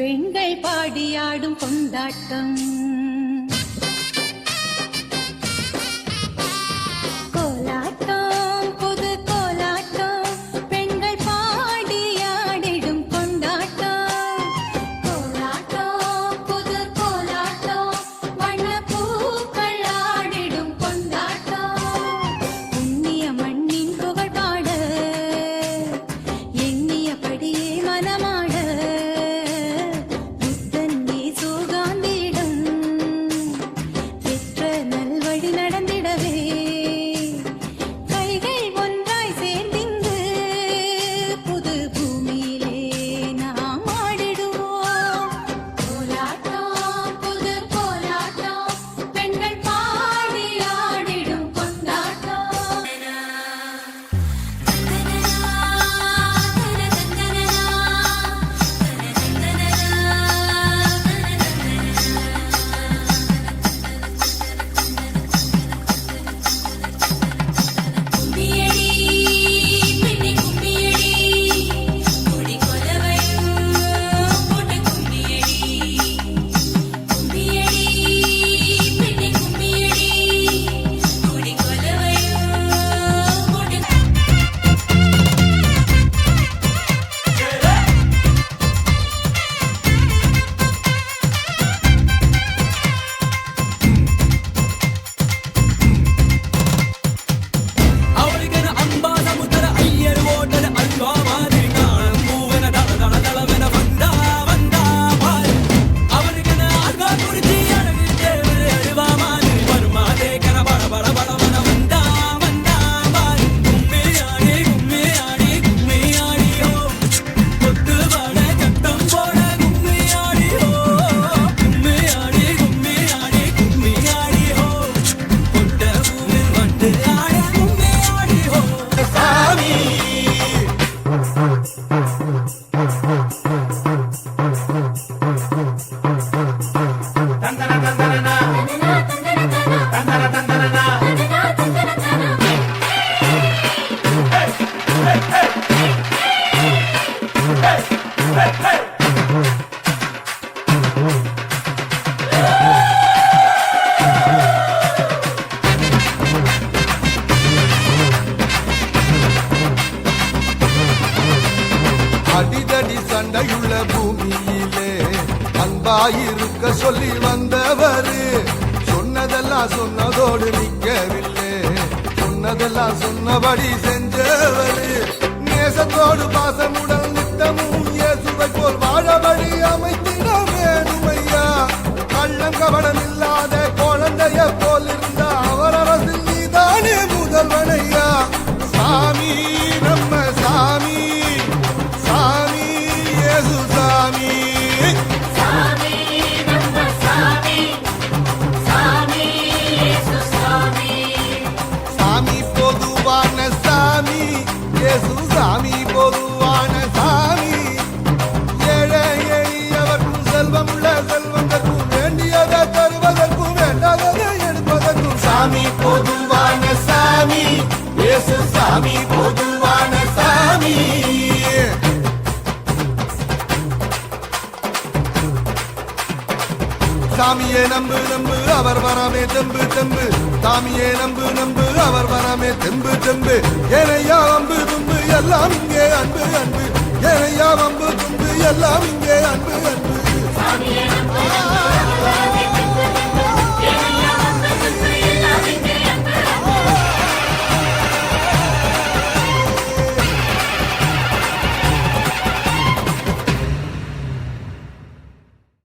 பெண்கள் பாடியாடும் கொண்டாட்டம் அடிதடி சண்டையுள்ள பூமியிலே அன்பாயிருக்க சொல்லி வந்தவரு சொன்னதெல்லாம் சொன்னதோடு நிற்கவில்லை சொன்னதெல்லாம் சொன்னபடி செஞ்சவரு நேசத்தோடு பாசமுடன் நித்தமும் இயேசுவை போல் வாழபடி அமைத்திட வேணுமையா கள்ளம் கவனம் இல்லாத குழந்தைய போல் இருந்த அவர் அரசில் நீதானே முதல்வனையா சாமி நம்ம சாமி சாமி இயேசு சாமி சாமி நம்ம சாமி சாமி இயேசு சாமி சாமி பொதுவான சாமி இயேசு சாமி பொதுவான சாமி ஏழை எளியவர்க்கும் செல்வமுள்ள செல்வந்தர்க்கும் வேண்டியதை தருவதற்கும் வேண்டாததை எடுப்பதற்கும் சாமி பொதுவான சாமி இயேசு சாமி பொதுவான சாமி சாமியே நம்பு நம்பு அவர் வரமே தெம்பு தெம்பு சாமியே நம்பு நம்பு அவர் வரமே தெம்பு தெம்பு ஏனையா வம்பு தும்பு எல்லாம் இங்கே அன்பு அன்பு ஏனையா வம்பு தும்பு எல்லாம் இங்கே அன்பு அன்பு